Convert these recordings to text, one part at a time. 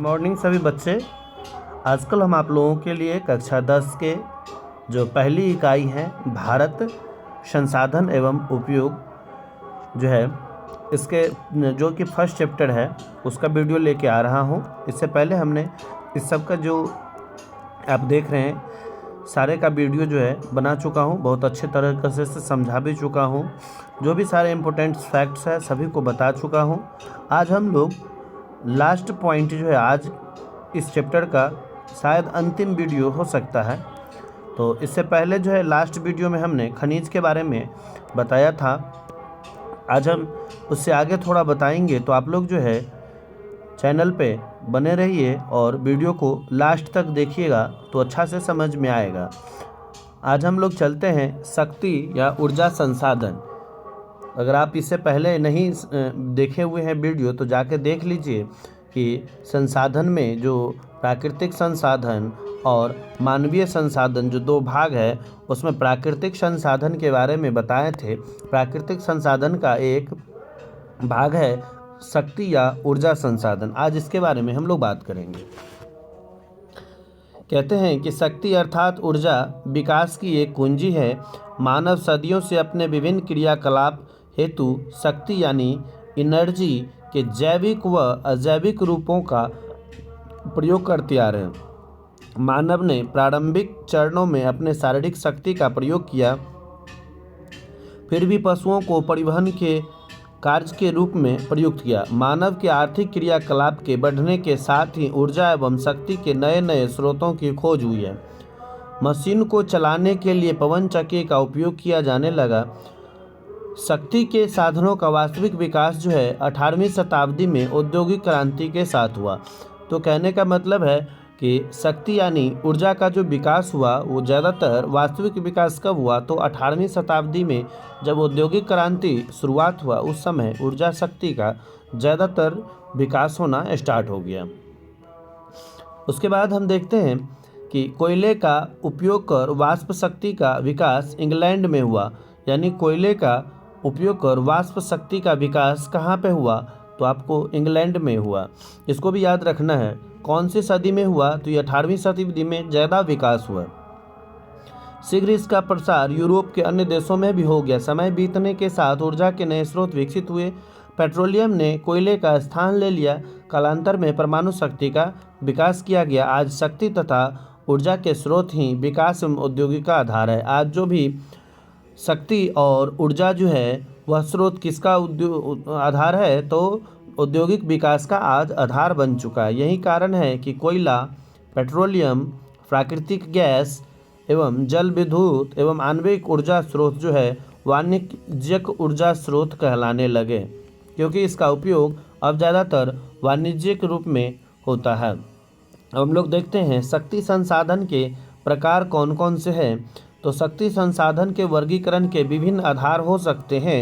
Morning सभी बच्चे। आजकल हम आप लोगों के लिए कक्षा 10 के जो पहली इकाई है भारत संसाधन एवं उपयोग जो है इसके जो कि फर्स्ट चैप्टर है उसका वीडियो लेके आ रहा हूँ। इससे पहले हमने इस सब का जो आप देख रहे हैं सारे का वीडियो जो है बना चुका हूँ, बहुत अच्छे तरीके से समझा भी चुका हूँ, जो भी सारे इम्पोर्टेंट फैक्ट्स है सभी को बता चुका हूँ। आज हम लोग लास्ट पॉइंट जो है आज इस चैप्टर का शायद अंतिम वीडियो हो सकता है। तो इससे पहले जो है लास्ट वीडियो में हमने खनिज के बारे में बताया था, आज हम उससे आगे थोड़ा बताएंगे। तो आप लोग जो है चैनल पे बने रहिए और वीडियो को लास्ट तक देखिएगा तो अच्छा से समझ में आएगा। आज हम लोग चलते हैं शक्ति या ऊर्जा संसाधन। अगर आप इससे पहले नहीं देखे हुए हैं वीडियो तो जाके देख लीजिए कि संसाधन में जो प्राकृतिक संसाधन और मानवीय संसाधन जो दो भाग है उसमें प्राकृतिक संसाधन के बारे में बताए थे। प्राकृतिक संसाधन का एक भाग है शक्ति या ऊर्जा संसाधन। आज इसके बारे में हम लोग बात करेंगे। कहते हैं कि शक्ति अर्थात ऊर्जा विकास की एक कुंजी है। मानव सदियों से अपने विभिन्न क्रियाकलाप हेतु शक्ति यानी एनर्जी के जैविक व अजैविक रूपों का प्रयोग करते आ रहे हैं। मानव ने प्रारंभिक चरणों में अपने शारीरिक शक्ति का प्रयोग किया, फिर भी पशुओं को परिवहन के कार्य के रूप में प्रयुक्त किया। मानव के आर्थिक क्रियाकलाप के बढ़ने के साथ ही ऊर्जा एवं शक्ति के नए नए स्रोतों की खोज हुई है। मशीन को चलाने के लिए पवन चक्की का उपयोग किया जाने लगा। शक्ति के साधनों का वास्तविक विकास जो है 18वीं शताब्दी में औद्योगिक क्रांति के साथ हुआ। तो कहने का मतलब है कि शक्ति यानी ऊर्जा का जो विकास हुआ वो ज़्यादातर वास्तविक विकास कब हुआ तो 18वीं शताब्दी में जब औद्योगिक क्रांति शुरुआत हुआ उस समय ऊर्जा शक्ति का ज़्यादातर विकास होना स्टार्ट हो गया। उसके बाद हम देखते हैं कि कोयले का उपयोग कर वाष्प शक्ति का विकास इंग्लैंड में हुआ। यानी कोयले का उपयोग कर वाष्प शक्ति का विकास कहाँ पे हुआ तो आपको इंग्लैंड में हुआ। इसको भी याद रखना है कौन सी सदी में हुआ तो ये 18वीं शताब्दी में ज़्यादा विकास हुआ। शीघ्र इसका प्रसार यूरोप के अन्य देशों में भी हो गया। समय बीतने के साथ ऊर्जा के नए स्रोत विकसित हुए। पेट्रोलियम ने कोयले का स्थान ले लिया। कालांतर में परमाणु शक्ति का विकास किया गया। आज शक्ति तथा ऊर्जा के स्रोत ही विकास एवं औद्योगिक का आधार है। आज जो भी शक्ति और ऊर्जा जो है वह स्रोत किसका आधार है तो औद्योगिक विकास का आज आधार बन चुका है। यही कारण है कि कोयला, पेट्रोलियम, प्राकृतिक गैस एवं जल विद्युत एवं आणविक ऊर्जा स्रोत जो है वाणिज्यिक ऊर्जा स्रोत कहलाने लगे, क्योंकि इसका उपयोग अब ज़्यादातर वाणिज्यिक रूप में होता है। अब हम लोग देखते हैं शक्ति संसाधन के प्रकार कौन कौन से हैं। तो शक्ति संसाधन के वर्गीकरण के विभिन्न आधार हो सकते हैं।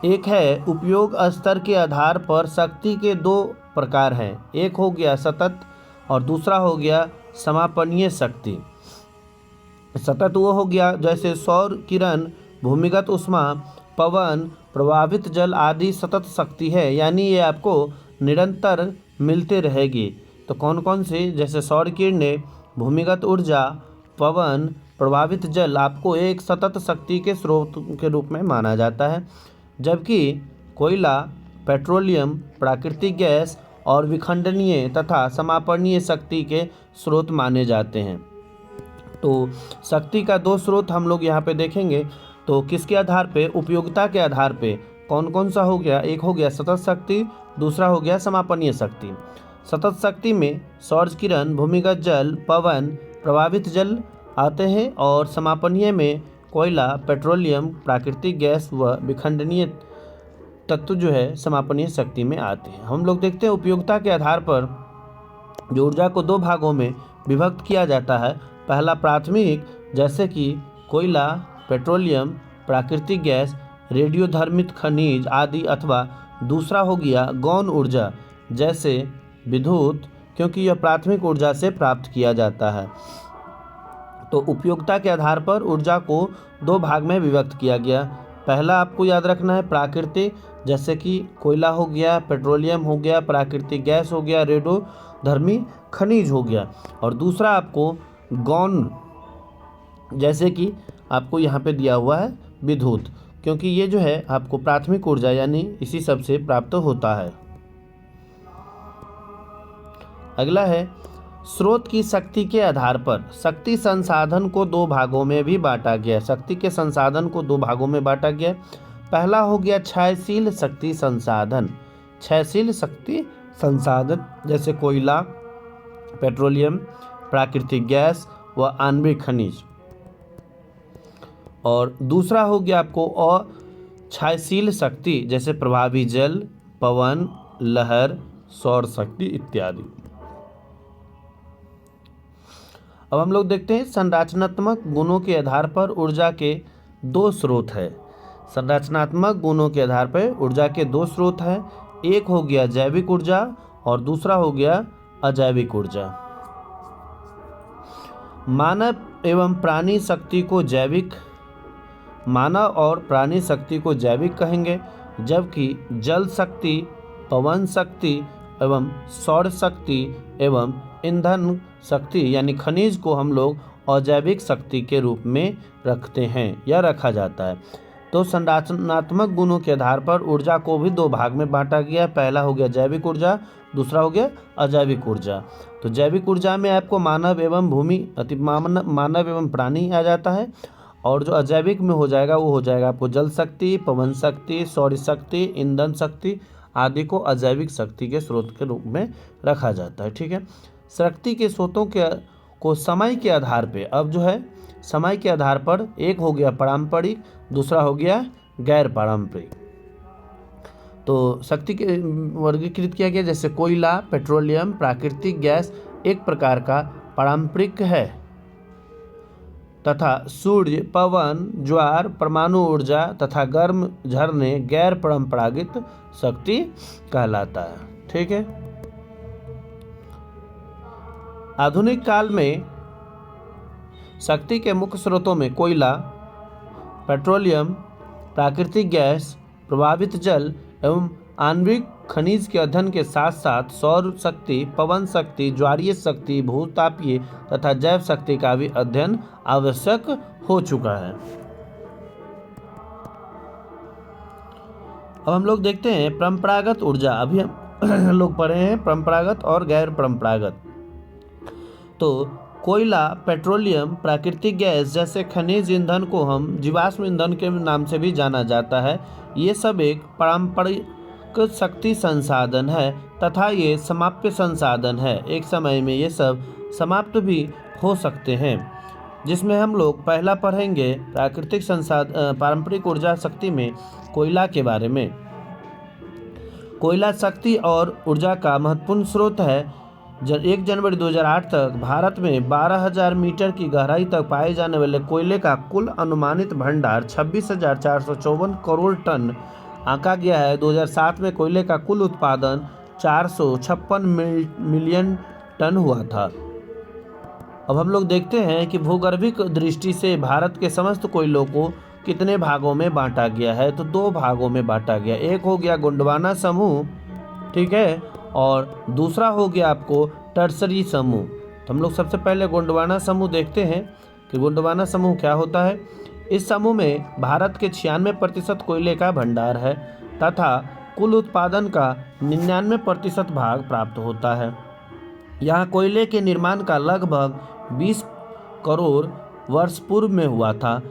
एक है उपयोग स्तर के आधार पर शक्ति के दो प्रकार हैं, एक हो गया सतत और दूसरा हो गया समापनीय शक्ति। सतत वो हो गया जैसे सौर किरण, भूमिगत ऊष्मा, पवन, प्रवाहित जल आदि सतत शक्ति है, यानी ये आपको निरंतर मिलते रहेगी। तो कौन कौन से जैसे सौर किरणें, भूमिगत ऊर्जा, पवन, प्रवाहित जल आपको एक सतत शक्ति के स्रोत के रूप में माना जाता है, जबकि कोयला, पेट्रोलियम, प्राकृतिक गैस और विखंडनीय तथा समापनीय शक्ति के स्रोत माने जाते हैं। तो शक्ति का दो स्रोत हम लोग यहाँ पे देखेंगे। तो किसके आधार पे, उपयोगिता के आधार पे कौन कौन सा हो गया, एक हो गया सतत शक्ति, दूसरा हो गया समापनीय शक्ति। सतत शक्ति में सौर किरण, भूमिगत जल, पवन, प्रवाहित जल आते हैं और समापनीय में कोयला, पेट्रोलियम, प्राकृतिक गैस व विखंडनीय तत्व जो है समापनीय शक्ति में आते हैं। हम लोग देखते हैं उपयोगिता के आधार पर जो ऊर्जा को दो भागों में विभक्त किया जाता है। पहला प्राथमिक जैसे कि कोयला, पेट्रोलियम, प्राकृतिक गैस, रेडियोधर्मित खनिज आदि, अथवा दूसरा हो गया गौण ऊर्जा जैसे विद्युत, क्योंकि यह प्राथमिक ऊर्जा से प्राप्त किया जाता है। तो उपयोगिता के आधार पर ऊर्जा को दो भाग में विभक्त किया गया। पहला आपको याद रखना है प्राकृतिक, जैसे कि कोयला हो गया, पेट्रोलियम हो गया, प्राकृतिक गैस हो गया, रेडियोधर्मी खनिज हो गया। और दूसरा आपको गौण, जैसे कि आपको यहाँ पे दिया हुआ है विद्युत, क्योंकि ये जो है आपको प्राथमिक ऊर्जा यानी इसी सब से प्राप्त होता है। अगला है स्रोत की शक्ति के आधार पर शक्ति संसाधन को दो भागों में भी बांटा गया। शक्ति के संसाधन को दो भागों में बांटा गया। पहला हो गया क्षयशील शक्ति संसाधन। क्षयशील शक्ति संसाधन जैसे कोयला, पेट्रोलियम, प्राकृतिक गैस व आणविक खनिज। और दूसरा हो गया आपको अक्षयशील शक्ति जैसे प्रभावी जल, पवन, लहर, सौर शक्ति इत्यादि। अब हम लोग देखते हैं संरचनात्मक गुणों के आधार पर ऊर्जा के दो स्रोत है। संरचनात्मक गुणों के आधार पर ऊर्जा के दो स्रोत हैं। एक हो गया जैविक ऊर्जा और दूसरा हो गया अजैविक ऊर्जा। मानव एवं प्राणी शक्ति को जैविक, मानव और प्राणी शक्ति को जैविक कहेंगे, जबकि जल शक्ति, पवन शक्ति एवं सौर शक्ति एवं ईंधन शक्ति यानी खनिज को हम लोग अजैविक शक्ति के रूप में रखते हैं या रखा जाता है। तो संरचनात्मक गुणों के आधार पर ऊर्जा को भी दो भाग में बांटा गया। पहला हो गया जैविक ऊर्जा, दूसरा हो गया अजैविक ऊर्जा। तो जैविक ऊर्जा में आपको मानव एवं भूमि मानव एवं प्राणी आ जाता है, और जो अजैविक में हो जाएगा वो हो जाएगा आपको जल शक्ति, पवन शक्ति, सौर शक्ति, ईंधन शक्ति आदि को अजैविक शक्ति के स्रोत के रूप में रखा जाता है। ठीक है। शक्ति के स्रोतों को समय के आधार पे, अब जो है समय के आधार पर एक हो गया पारंपरिक, दूसरा हो गया गैर पारंपरिक। तो शक्ति के वर्गीकृत किया गया जैसे कोयला, पेट्रोलियम, प्राकृतिक गैस एक प्रकार का पारंपरिक है तथा सूर्य, पवन, ज्वार, परमाणु ऊर्जा तथा गर्म झरने गैर परंपरागत शक्ति कहलाता है। ठीक है। आधुनिक काल में शक्ति के मुख्य स्रोतों में कोयला, पेट्रोलियम, प्राकृतिक गैस, प्रभावित जल एवं आणविक खनिज के अध्ययन के साथ साथ सौर शक्ति, पवन शक्ति, ज्वारीय शक्ति, भूतापीय तथा जैव शक्ति का भी अध्ययन आवश्यक हो चुका है। अब हम लोग देखते हैं परंपरागत ऊर्जा। अभी हम लोग पढ़े हैं परंपरागत और गैर परंपरागत। तो कोयला, पेट्रोलियम, प्राकृतिक गैस जैसे खनिज ईंधन को हम जीवाश्म ईंधन के नाम से भी जाना जाता है। ये सब एक पारंपरिक शक्ति संसाधन है तथा ये समाप्य संसाधन है। एक समय में ये सब समाप्त भी हो सकते हैं, जिसमें हम लोग पहला पढ़ेंगे प्राकृतिक संसाधन पारंपरिक ऊर्जा शक्ति में कोयला के बारे में। कोयला शक्ति और ऊर्जा का महत्वपूर्ण स्रोत है। 1 जनवरी 2008 तक भारत में 12,000 मीटर की गहराई तक पाए जाने वाले कोयले का कुल अनुमानित भंडार 26,454 करोड़ टन आंका गया है। 2007 में कोयले का कुल उत्पादन 456 मिलियन टन हुआ था। अब हम लोग देखते हैं कि भूगर्भिक दृष्टि से भारत के समस्त कोयलों को कितने भागों में बांटा गया है। तो दो भागों में बांटा गया। एक हो गया गोंडवाना समूह, ठीक है, और दूसरा हो गया आपको टर्सरी समूह। तो हम लोग सबसे पहले गोंडवाना समूह देखते हैं कि गोंडवाना समूह क्या होता है। इस समूह में भारत के 96% कोयले का भंडार है तथा कुल उत्पादन का 99% भाग प्राप्त होता है। यहाँ कोयले के निर्माण का लगभग 20 करोड़ वर्ष पूर्व में हुआ था।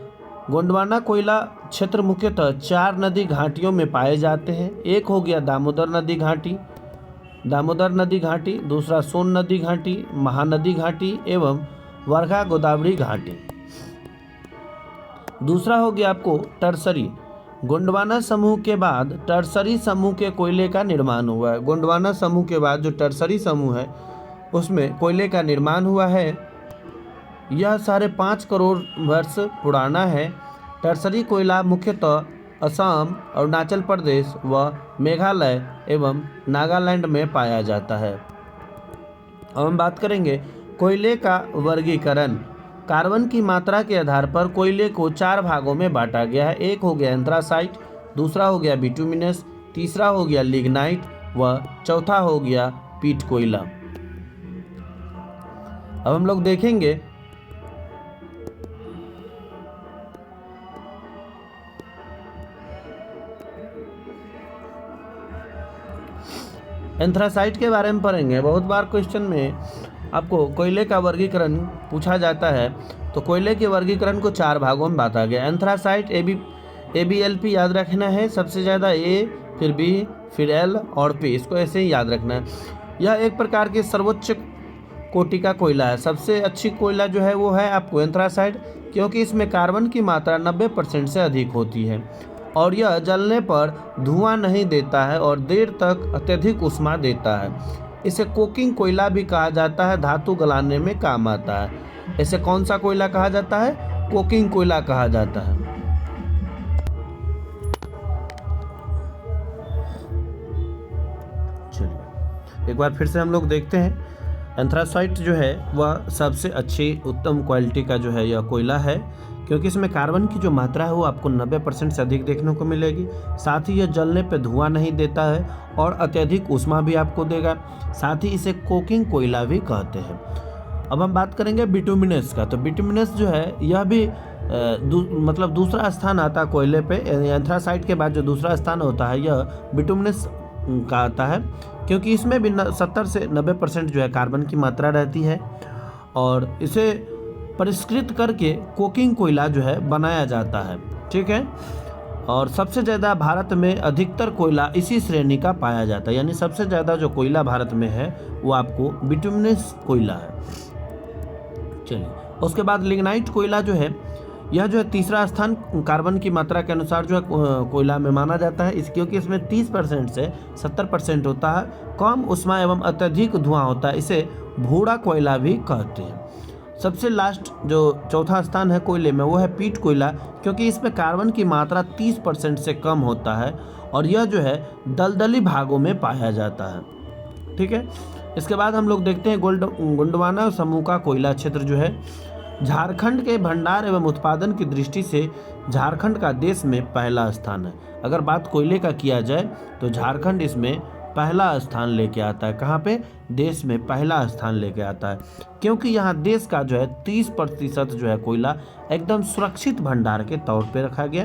गोंडवाना कोयला क्षेत्र मुख्यतः 4 नदी घाटियों में पाए जाते हैं। एक हो गया दामोदर नदी घाटी, दूसरा सोन नदी घाटी, महानदी घाटी एवं वर्घा गोदावरी घाटी। दूसरा हो गया आपको टर्सरी। गोंडवाना समूह के बाद टर्सरी समूह के कोयले का निर्माण हुआ है। गोंडवाना समूह के बाद जो टर्सरी समूह है उसमें कोयले का निर्माण हुआ है। यह 5.5 करोड़ वर्ष पुराना है। टर्सरी कोयला मुख्यतः असम, अरुणाचल प्रदेश व मेघालय एवं नागालैंड में पाया जाता है। अब हम बात करेंगे कोयले का वर्गीकरण। कार्बन की मात्रा के आधार पर कोयले को 4 भागों में बांटा गया है। एक हो गया एंथ्रासाइट, दूसरा हो गया बिटुमिनस, तीसरा हो गया लिग्नाइट व चौथा हो गया पीट कोयला। अब हम लोग देखेंगे एंथ्रासाइट के बारे में पढ़ेंगे। बहुत बार क्वेश्चन में आपको कोयले का वर्गीकरण पूछा जाता है, तो कोयले के वर्गीकरण को 4 भागों में बांटा गया। एंथ्रासाइट ABLP याद रखना है, सबसे ज़्यादा A, फिर B, फिर L और P, इसको ऐसे ही याद रखना है। यह एक प्रकार के सर्वोच्च कोटि का कोयला है। सबसे अच्छी कोयला जो है वो है आपको एंथ्रासाइट, क्योंकि इसमें कार्बन की मात्रा 90% से अधिक होती है और यह जलने पर धुआं नहीं देता है और देर तक अत्यधिक ऊष्मा देता है। इसे कोकिंग कोयला भी कहा जाता है, धातु गलाने में काम आता है। इसे कौन सा कोयला कहा जाता है? कोकिंग कोयला कहा जाता है। चलिए एक बार फिर से हम लोग देखते हैं। एंथ्रासाइट जो है वह सबसे अच्छी उत्तम क्वालिटी का जो है यह कोयला है, क्योंकि इसमें कार्बन की जो मात्रा है वो आपको 90% से अधिक देखने को मिलेगी। साथ ही यह जलने पे धुआं नहीं देता है और अत्यधिक ऊष्मा भी आपको देगा। साथ ही इसे कोकिंग कोयला भी कहते हैं। अब हम बात करेंगे बिटुमिनस का। तो बिटुमिनस जो है यह भी मतलब दूसरा स्थान आता है कोयले पे। एंथ्रासाइट के बाद जो दूसरा स्थान होता है यह बिटुमिनस का आता है, क्योंकि इसमें भी 70 से 90% जो है कार्बन की मात्रा रहती है और इसे परिष्कृत करके कोकिंग कोयला जो है बनाया जाता है। ठीक है, और सबसे ज़्यादा भारत में अधिकतर कोयला इसी श्रेणी का पाया जाता है, यानी सबसे ज़्यादा जो कोयला भारत में है वो आपको बिटुमिनस कोयला है। चलिए उसके बाद लिग्नाइट कोयला जो है यह जो है तीसरा स्थान कार्बन की मात्रा के अनुसार जो है कोयला में माना जाता है, क्योंकि इसमें 30% से 70% होता है, कम ऊष्मा एवं अत्यधिक धुआं होता है। इसे भूरा कोयला भी कहते हैं। सबसे लास्ट जो चौथा स्थान है कोयले में वो है पीट कोयला, क्योंकि इसमें कार्बन की मात्रा 30% से कम होता है और यह जो है दलदली भागों में पाया जाता है। ठीक है, इसके बाद हम लोग देखते हैं गोंडवाना समूह का कोयला क्षेत्र जो है झारखंड के भंडार एवं उत्पादन की दृष्टि से झारखंड का देश में पहला स्थान है। अगर बात कोयले का किया जाए तो झारखंड इसमें पहला स्थान लेके आता है। कहाँ पे? देश में पहला स्थान लेके आता है, क्योंकि यहाँ देश का जो है 30% जो है कोयला एकदम सुरक्षित भंडार के तौर पे रखा गया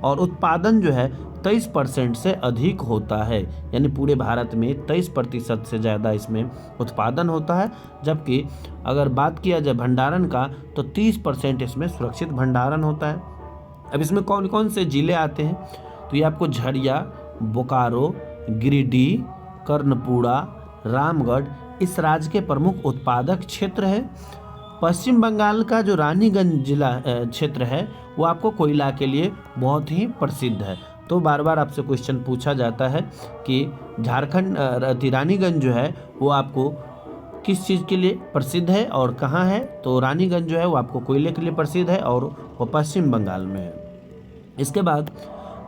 और उत्पादन जो है 23% से अधिक होता है, यानी पूरे भारत में 23% से ज़्यादा इसमें उत्पादन होता है। जबकि अगर बात किया जाए भंडारण का तो 30% इसमें सुरक्षित भंडारण होता है। अब इसमें कौन कौन से ज़िले आते हैं? तो ये आपको झरिया, बोकारो, गिरिडीह, कर्णपुरा, रामगढ़ इस राज्य के प्रमुख उत्पादक क्षेत्र है। पश्चिम बंगाल का जो रानीगंज जिला क्षेत्र है वो आपको कोयला के लिए बहुत ही प्रसिद्ध है। तो बार बार आपसे क्वेश्चन पूछा जाता है कि झारखंड रानीगंज जो है वो आपको किस चीज़ के लिए प्रसिद्ध है और कहाँ है? तो रानीगंज जो है वो आपको कोयले के लिए प्रसिद्ध है और वो पश्चिम बंगाल में है। इसके बाद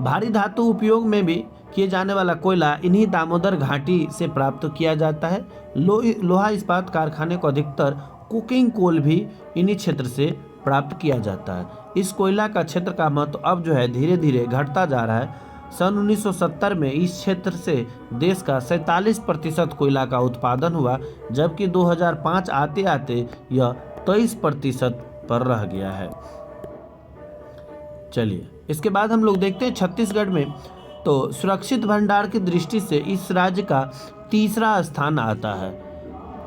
भारी धातु उपयोग में भी किए जाने वाला कोयला इन्हीं दामोदर घाटी से प्राप्त किया जाता है। लोहा इस्पात कारखाने को अधिकतर कुकिंग कोल भी इन्हीं क्षेत्र से प्राप्त किया जाता है। इस कोयला का क्षेत्र का महत्व अब जो है धीरे धीरे घटता जा रहा है। सन 1970 में इस क्षेत्र से देश का 47% कोयला का उत्पादन हुआ, जबकि 2005 आते आते यह 23% पर रह गया है। चलिए इसके बाद हम लोग देखते हैं छत्तीसगढ़ में। तो सुरक्षित भंडार की दृष्टि से इस राज्य का तीसरा स्थान आता है।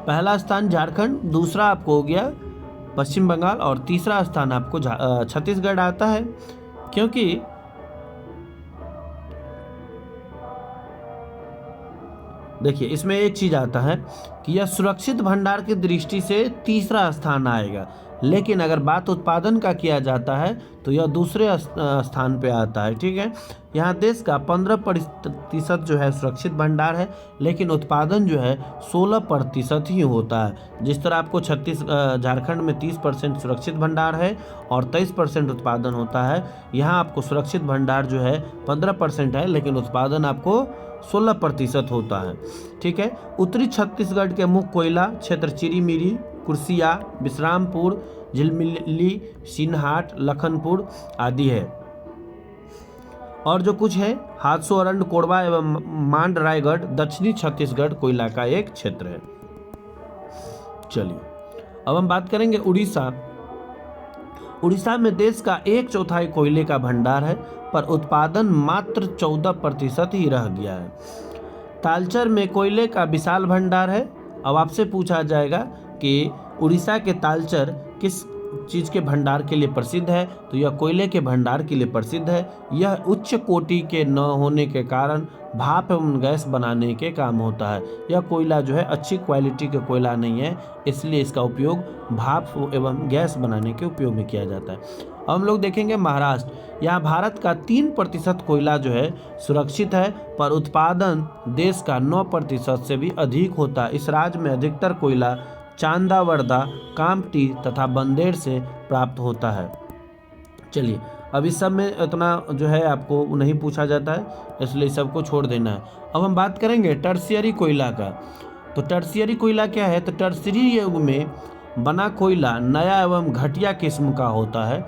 पहला स्थान झारखंड, दूसरा आपको हो गया पश्चिम बंगाल और तीसरा स्थान आपको छत्तीसगढ़ आता है। क्योंकि देखिए इसमें एक चीज़ आता है कि यह सुरक्षित भंडार की दृष्टि से तीसरा स्थान आएगा, लेकिन अगर बात उत्पादन का किया जाता है तो यह दूसरे स्थान पे आता है। ठीक है, यहाँ देश का 15% जो है सुरक्षित भंडार है, लेकिन उत्पादन जो है 16% ही होता है। जिस तरह आपको झारखंड में 30% सुरक्षित भंडार है और 23% उत्पादन होता है, यहाँ आपको सुरक्षित भंडार जो है 15% है, लेकिन उत्पादन आपको 16% होता है। ठीक है, उत्तरी छत्तीसगढ़ के मुख्य कोयला क्षेत्र चिरीमिरी कुर्सिया, विश्रामपुर, झिलमिली, सिनहाट, लखनपुर आदि है। और जो कुछ है, हादसो, अरंड, कोरबा एवं मांड रायगढ़ दक्षिणी छत्तीसगढ़ कोयला का एक क्षेत्र है। चलिए अब हम बात करेंगे उड़ीसा। उड़ीसा में देश का 1/4 कोयले का भंडार है, पर उत्पादन मात्र 14% ही रह गया है। तालचर में कोयले का विशाल भंडार है। अब आपसे पूछा जाएगा कि उड़ीसा के तालचर किस चीज़ के भंडार के लिए प्रसिद्ध है, तो यह कोयले के भंडार के लिए प्रसिद्ध है। यह उच्च कोटि के न होने के कारण भाप एवं गैस बनाने के काम होता है। यह कोयला जो है अच्छी क्वालिटी का कोयला नहीं है, इसलिए इसका उपयोग भाप एवं गैस बनाने के उपयोग में किया जाता है। अब हम लोग देखेंगे महाराष्ट्र। यहाँ भारत का 3% कोयला जो है सुरक्षित है, पर उत्पादन देश का 9% से भी अधिक होता है। इस राज्य में अधिकतर कोयला चांदावरदा, कामटी तथा बंदेर से प्राप्त होता है। चलिए अब इस सब में इतना जो है आपको नहीं पूछा जाता है, इसलिए सबको छोड़ देना है। अब हम बात करेंगे टर्शियरी कोयला का। तो टर्शियरी कोयला क्या है, तो टर्शियरी युग में बना कोयला नया एवं घटिया किस्म का होता है।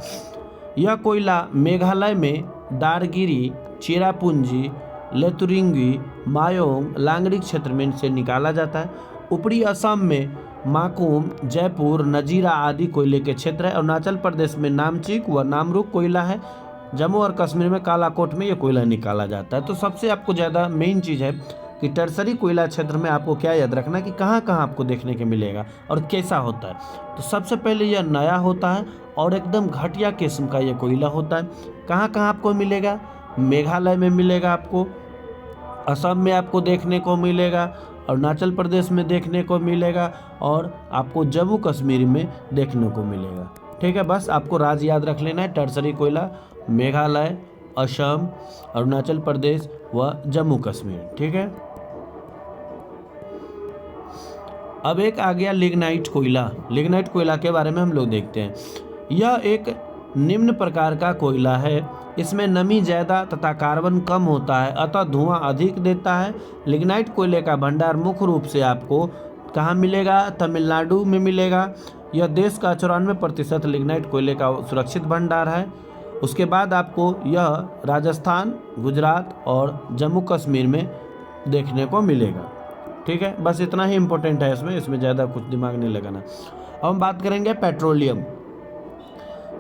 यह कोयला मेघालय में दारगिरी, चेरापूंजी, लेतुरिंगी, मायोंग, लांगड़ी क्षेत्र में से निकाला जाता है। ऊपरी असम में माकुम, जयपुर, नजीरा आदि कोयले के क्षेत्र है। अरुणाचल प्रदेश में नामचिक व नामरूक कोयला है। जम्मू और कश्मीर में कालाकोट में यह कोयला निकाला जाता है। तो सबसे आपको ज़्यादा मेन चीज़ है कि टर्सरी कोयला क्षेत्र में आपको क्या याद रखना कि कहाँ कहाँ आपको देखने के मिलेगा और कैसा होता है। तो सबसे पहले यह नया होता है और एकदम घटिया किस्म का यह कोयला होता है। कहाँ कहाँ आपको मिलेगा, मेघालय में मिलेगा, आपको असम में आपको देखने को मिलेगा, अरुणाचल प्रदेश में देखने को मिलेगा और आपको जम्मू कश्मीर में देखने को मिलेगा। ठीक है, बस आपको राज्य याद रख लेना है, टर्सरी कोयला मेघालय, असम, अरुणाचल प्रदेश व जम्मू कश्मीर। ठीक है, अब एक आ गया लिग्नाइट कोयला। लिग्नाइट कोयला के बारे में हम लोग देखते हैं। यह एक निम्न प्रकार का कोयला है। इसमें नमी ज़्यादा तथा कार्बन कम होता है, अतः धुआं अधिक देता है। लिग्नाइट कोयले का भंडार मुख्य रूप से आपको कहाँ मिलेगा, तमिलनाडु में मिलेगा। यह देश का 94% लिग्नाइट कोयले का सुरक्षित भंडार है। उसके बाद आपको यह राजस्थान, गुजरात और जम्मू कश्मीर में देखने को मिलेगा। ठीक है, बस इतना ही इम्पोर्टेंट है इसमें ज़्यादा कुछ दिमाग नहीं लगाना। अब हम बात करेंगे पेट्रोलियम।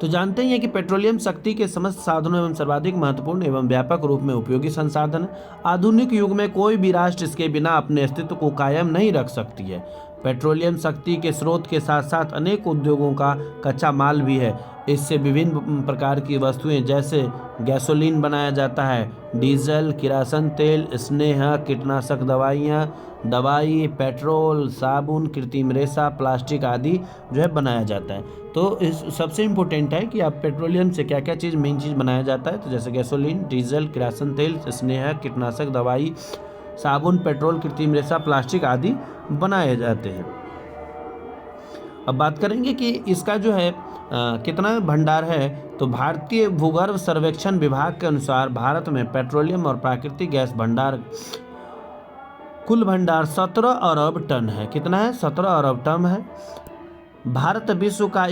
तो जानते ही हैं कि पेट्रोलियम शक्ति के समस्त साधनों एवं सर्वाधिक महत्वपूर्ण एवं व्यापक रूप में उपयोगी संसाधन है। आधुनिक युग में कोई भी राष्ट्र इसके बिना अपने अस्तित्व को कायम नहीं रख सकती है। पेट्रोलियम शक्ति के स्रोत के साथ साथ अनेक उद्योगों का कच्चा माल भी है। इससे विभिन्न प्रकार की वस्तुएं जैसे गैसोलीन बनाया जाता है, डीजल, किरासन तेल, स्नेह, कीटनाशक दवाइयाँ, दवाई, पेट्रोल, साबुन, कृत्रिम रेशा, प्लास्टिक आदि जो है बनाया जाता है। तो इस सबसे इम्पोर्टेंट है कि आप पेट्रोलियम से क्या क्या चीज़ मेन चीज़ बनाया जाता है, तो जैसे गैसोलीन, डीजल, किरासन तेल, स्नेह, कीटनाशक दवाई, साबुन, पेट्रोल, कृत्रिम रेशा, प्लास्टिक आदि बनाए जाते हैं। अब बात करेंगे कि इसका जो है कितना भंडार है। तो भारतीय भूगर्भ सर्वेक्षण विभाग के अनुसार भारत में पेट्रोलियम और प्राकृतिक गैस भंडार कुल भंडार 17 अरब टन है। कितना है, 17 अरब टन है। भारत विश्व का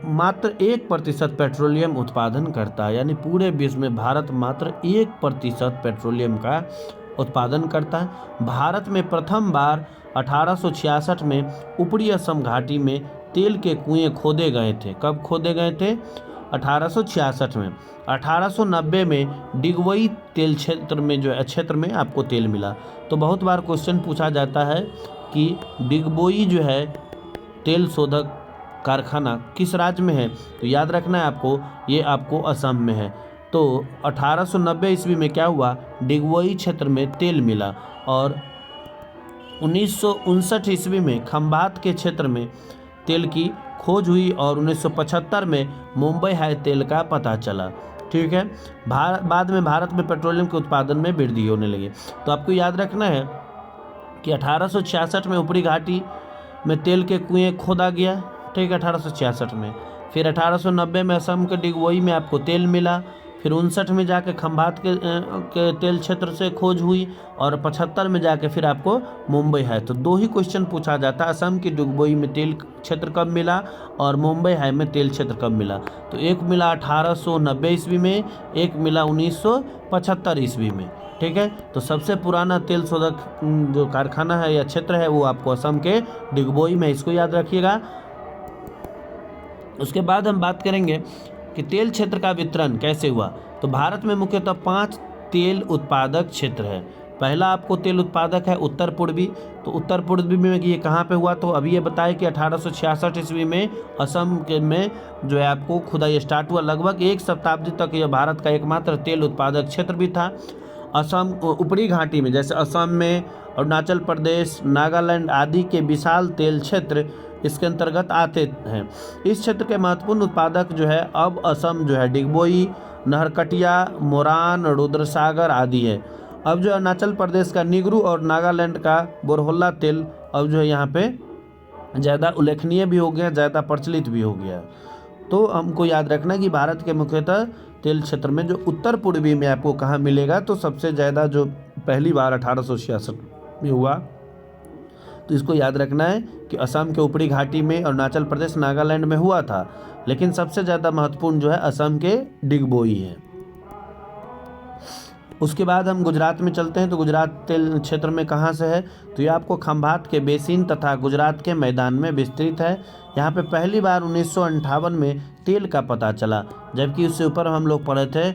मात्र 1% पेट्रोलियम उत्पादन करता है, यानी पूरे विश्व में भारत मात्र 1% पेट्रोलियम का उत्पादन करता है। भारत में प्रथम बार 1866 में ऊपरी असम घाटी में तेल के कुएं खोदे गए थे। कब खोदे गए थे, 1866 में। 1890 में डिगवई तेल क्षेत्र में आपको तेल मिला। तो बहुत बार क्वेश्चन पूछा जाता है कि डिगबोई जो है तेल शोधक कारखाना किस राज्य में है, तो याद रखना है आपको, ये आपको असम में है। तो 1890 ईस्वी में क्या हुआ, डिगबोई क्षेत्र में तेल मिला और 1959 ईस्वी में खंभात के क्षेत्र में तेल की खोज हुई और 1975 में मुंबई हाई तेल का पता चला। ठीक है, बाद में भारत में पेट्रोलियम के उत्पादन में वृद्धि होने लगी। तो आपको याद रखना है कि 1866 में ऊपरी घाटी में तेल के कुएं खोदा गया। ठीक है, 1866 में। फिर 1890 में असम के डिगबोई में आपको तेल मिला फिर 59 में जाके खंभात के तेल क्षेत्र से खोज हुई, और 75 में जाके फिर आपको मुंबई हाई। तो 2 ही क्वेश्चन पूछा जाता है, असम की डुगबोई में तेल क्षेत्र कब मिला और मुंबई हाई में तेल क्षेत्र कब मिला। तो एक मिला 1890 ईस्वी में, एक मिला 1975 ईस्वी में। ठीक है, तो सबसे पुराना तेल शोधक जो कारखाना है या क्षेत्र है वो आपको असम के डिगबोई में, इसको याद रखिएगा। उसके बाद हम बात करेंगे कि तेल क्षेत्र का वितरण कैसे हुआ। तो भारत में मुख्यतः 5 तेल उत्पादक क्षेत्र है। पहला आपको तेल उत्पादक है उत्तर पूर्वी। तो उत्तर पूर्वी में ये कहाँ पे हुआ, तो अभी ये बताया कि 1866 ईस्वी में असम के में जो है आपको खुदाई स्टार्ट हुआ। लगभग 1 शताब्दी तक यह भारत का एकमात्र तेल उत्पादक क्षेत्र भी था। असम ऊपरी घाटी में, जैसे असम में, अरुणाचल प्रदेश, नागालैंड आदि के विशाल तेल क्षेत्र इसके अंतर्गत आते हैं। इस क्षेत्र के महत्वपूर्ण उत्पादक जो है अब असम जो है डिगबोई, नहरकटिया, मोरान, रुद्रसागर आदि है। अब जो अरुणाचल प्रदेश का निगरू और नागालैंड का बोरहोला तेल अब जो है यहाँ पे ज़्यादा उल्लेखनीय भी हो गया, ज़्यादा प्रचलित भी हो गया। तो हमको याद रखना कि भारत के मुख्यतः तेल क्षेत्र में जो उत्तर पूर्वी में आपको कहाँ मिलेगा, तो सबसे ज़्यादा जो पहली बार 1866 में हुआ, तो इसको याद रखना है कि असम के ऊपरी घाटी में, अरुणाचल प्रदेश, नागालैंड में हुआ था, लेकिन सबसे ज़्यादा महत्वपूर्ण जो है असम के डिगबोई है। उसके बाद हम गुजरात में चलते हैं। तो गुजरात तेल क्षेत्र में कहाँ से है, तो ये आपको खंभात के बेसिन तथा गुजरात के मैदान में विस्तृत है। यहाँ पे पहली बार 1958 में तेल का पता चला, जबकि उससे ऊपर हम लोग पढ़े थे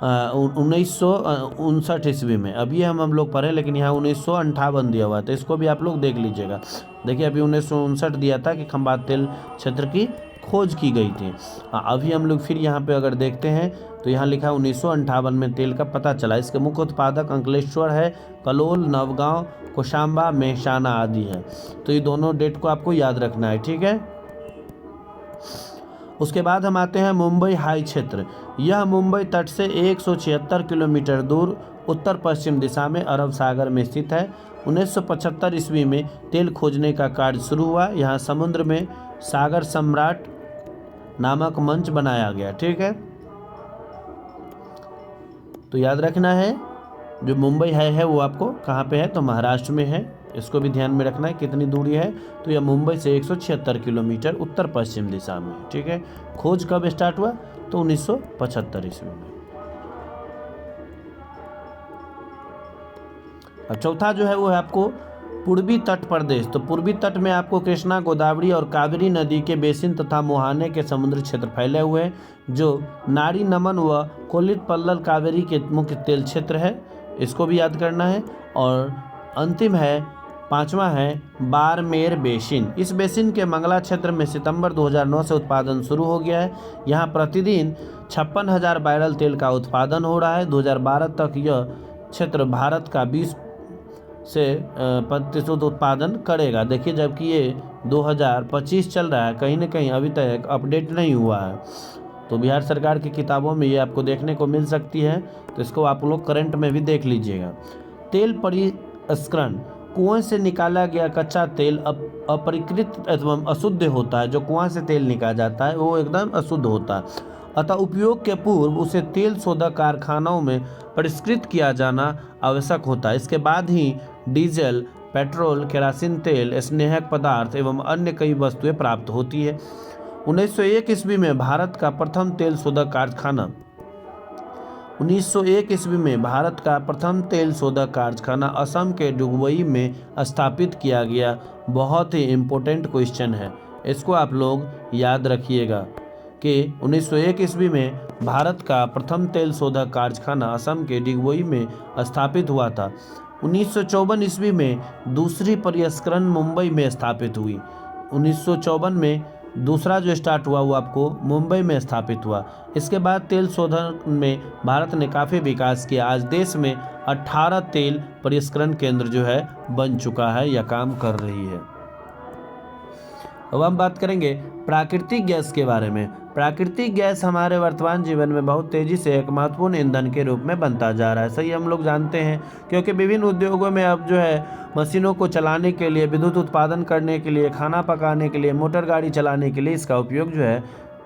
1959 ईस्वी में। अभी हम लोग पढ़े, लेकिन यहाँ 1958 दिया हुआ था, इसको भी आप लोग देख लीजिएगा। देखिए अभी 1959 दिया था कि खंभात तेल क्षेत्र की खोज की गई थी। अभी हम लोग फिर यहाँ पे अगर देखते हैं तो यहाँ लिखा 1958 में तेल का पता चला। इसके मुख्य उत्पादक अंकलेश्वर है, कलोल, नवगांव, कोशाम्बा, मेहसाना आदि है। तो ये दोनों डेट को आपको याद रखना है, ठीक है। उसके बाद हम आते हैं मुंबई हाई क्षेत्र। यह मुंबई तट से 176 किलोमीटर दूर उत्तर पश्चिम दिशा में अरब सागर में स्थित है। 1975 ईस्वी में तेल खोजने का कार्य शुरू हुआ। यहाँ समुद्र में सागर सम्राट नामक मंच बनाया गया, ठीक है। तो याद रखना है जो मुंबई है वो आपको कहाँ पे है, तो महाराष्ट्र में है। इसको भी ध्यान में रखना है कितनी दूरी है, तो यह मुंबई से 176 किलोमीटर उत्तर पश्चिम दिशा में, ठीक है। खोज कब स्टार्ट हुआ, तो 1975 ईस्वी में। अब चौथा जो है वो है आपको पूर्वी तट प्रदेश। तो पूर्वी तट में आपको कृष्णा, गोदावरी और कावेरी नदी के बेसिन तथा मुहाने के समुद्री क्षेत्र फैले हुए हैं, जो नारी नमन व कोलित पल्लल कावेरी के मुख्य तेल क्षेत्र है। इसको भी याद करना है। और अंतिम है, पांचवा है बारमेर बेसिन। इस बेसिन के मंगला क्षेत्र में सितंबर 2009 से उत्पादन शुरू हो गया है। यहाँ प्रतिदिन 56,000 बैरल तेल का उत्पादन हो रहा है। 2012 तक यह क्षेत्र भारत का 20 से 25% उत्पादन करेगा। देखिए जबकि ये 2025 चल रहा है, कहीं ना कहीं अभी तक अपडेट नहीं हुआ है। तो बिहार सरकार की किताबों में ये आपको देखने को मिल सकती है, तो इसको आप लोग करंट में भी देख लीजिएगा। तेल परिष्करण, कुएं से निकाला गया कच्चा तेल अपरिकृत एवं अशुद्ध होता है। जो कुआं से तेल निकाला जाता है वो एकदम अशुद्ध होता है, अतः उपयोग के पूर्व उसे तेल शोधक कारखानों में परिष्कृत किया जाना आवश्यक होता है। इसके बाद ही डीजल, पेट्रोल, केरोसिन तेल, स्नेहक पदार्थ एवं अन्य कई वस्तुएं प्राप्त होती है। 1901 ईस्वी में भारत का प्रथम तेल शोधक कारखाना 1901 ईस्वी में भारत का प्रथम तेल शोधक कारखाना असम के डुगबई में स्थापित किया गया। बहुत ही इम्पोर्टेंट क्वेश्चन है, इसको आप लोग याद रखिएगा कि 1901 ईस्वी में भारत का प्रथम तेल शोधक कारखाना असम के डिगबोई में स्थापित हुआ था। 1954 ईस्वी में दूसरी परिष्करण मुंबई में स्थापित हुई। 1954 में दूसरा जो स्टार्ट हुआ वो आपको मुंबई में स्थापित हुआ। इसके बाद तेल शोधन में भारत ने काफ़ी विकास किया। आज देश में 18 तेल परिष्करण केंद्र जो है बन चुका है या काम कर रही है। अब हम बात करेंगे प्राकृतिक गैस के बारे में। प्राकृतिक गैस हमारे वर्तमान जीवन में बहुत तेज़ी से एक महत्वपूर्ण ईंधन के रूप में बनता जा रहा है। सही हम लोग जानते हैं, क्योंकि विभिन्न उद्योगों में अब जो है मशीनों को चलाने के लिए, विद्युत उत्पादन करने के लिए, खाना पकाने के लिए, मोटर गाड़ी चलाने के लिए इसका उपयोग जो है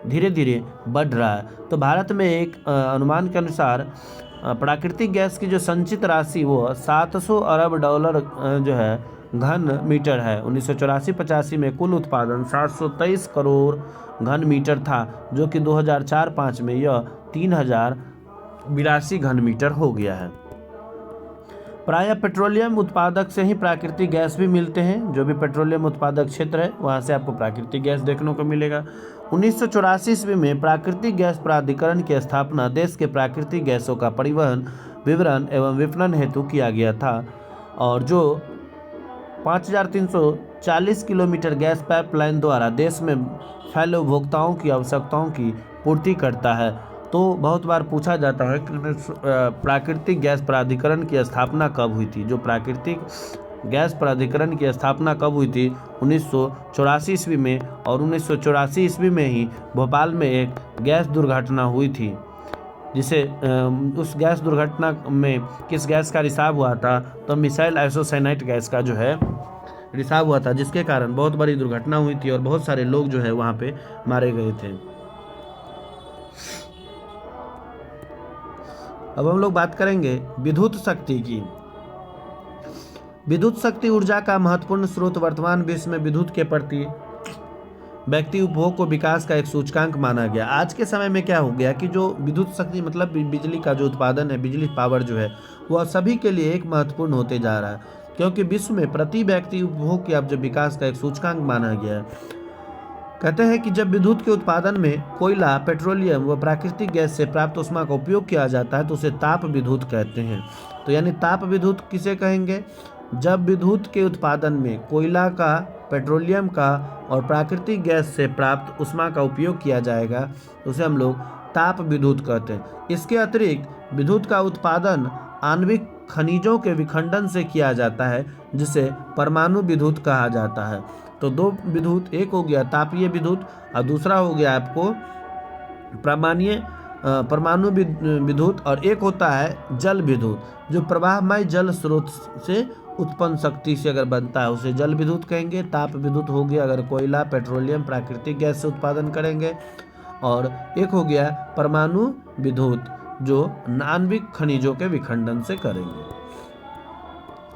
धीरे धीरे बढ़ रहा है। तो भारत में एक अनुमान के अनुसार प्राकृतिक गैस की जो संचित राशि वो 700 अरब डॉलर जो है घन मीटर है। 1984-85 में कुल उत्पादन 723 करोड़ घन मीटर था, जो कि 2004-05 में यह 3082 घन मीटर हो गया है। प्रायः पेट्रोलियम उत्पादक से ही प्राकृतिक गैस भी मिलते हैं। जो भी पेट्रोलियम उत्पादक क्षेत्र है वहाँ से आपको प्राकृतिक गैस देखने को मिलेगा। 1984 ईस्वी में प्राकृतिक गैस प्राधिकरण की स्थापना देश के प्राकृतिक गैसों का परिवहन, विवरण एवं विपणन हेतु किया गया था, और जो 5340 किलोमीटर गैस पाइपलाइन द्वारा देश में फैले उपभोक्ताओं की आवश्यकताओं की पूर्ति करता है। तो बहुत बार पूछा जाता है कि प्राकृतिक गैस प्राधिकरण की स्थापना कब हुई थी। जो प्राकृतिक गैस प्राधिकरण की स्थापना कब हुई थी? 1984 ईस्वी में, और 1984 ईस्वी में ही भोपाल में एक गैस दुर्घटना हुई थी, जिसे उस गैस दुर्घटना में किस गैस का रिसाव हुआ था? तो मिसाइल आइसोसाइनाइट गैस का जो है रिसाव हुआ था, जिसके कारण बहुत बड़ी दुर्घटना हुई थी और बहुत सारे लोग जो है वहाँ पे मारे गए थे। अब हम लोग बात करेंगे विद्युत शक्ति की। विद्युत शक्ति ऊर्जा का महत्वपूर्ण स्रोत वर्तमान विश्व में विद्युत के प्रति व्यक्ति उपभोग को विकास का एक सूचकांक माना गया। आज के समय में क्या हो गया कि जो विद्युत शक्ति मतलब बिजली का जो उत्पादन है, बिजली पावर जो है, वह सभी के लिए एक महत्वपूर्ण होते जा रहा है, क्योंकि विश्व में प्रति व्यक्ति उपभोग की अब जो विकास का एक सूचकांक माना गया है। कहते हैं कि जब विद्युत के उत्पादन में कोयला, पेट्रोलियम व प्राकृतिक गैस से प्राप्त ऊष्मा का उपयोग किया जाता है तो उसे ताप विद्युत कहते हैं। तो यानी ताप विद्युत किसे कहेंगे? जब विद्युत के उत्पादन में कोयला का, पेट्रोलियम का और प्राकृतिक गैस से प्राप्त ऊष्मा का उपयोग किया जाएगा तो उसे हम लोग ताप विद्युत कहते हैं। इसके अतिरिक्त विद्युत का उत्पादन आणविक खनिजों के विखंडन से किया जाता है, जिसे परमाणु विद्युत कहा जाता है। तो दो विद्युत, एक हो गया तापीय विद्युत और दूसरा हो गया आपको परमाणु विद्युत, और एक होता है जल विद्युत, जो प्रवाहमय जल स्रोत से उत्पन्न शक्ति से अगर बनता है उसे जल विद्युत कहेंगे। ताप विद्युत हो गया अगर कोयला, पेट्रोलियम, प्राकृतिक गैस से उत्पादन करेंगे, और एक हो गया परमाणु विद्युत जो आणविक खनिजों के विखंडन से करेंगे।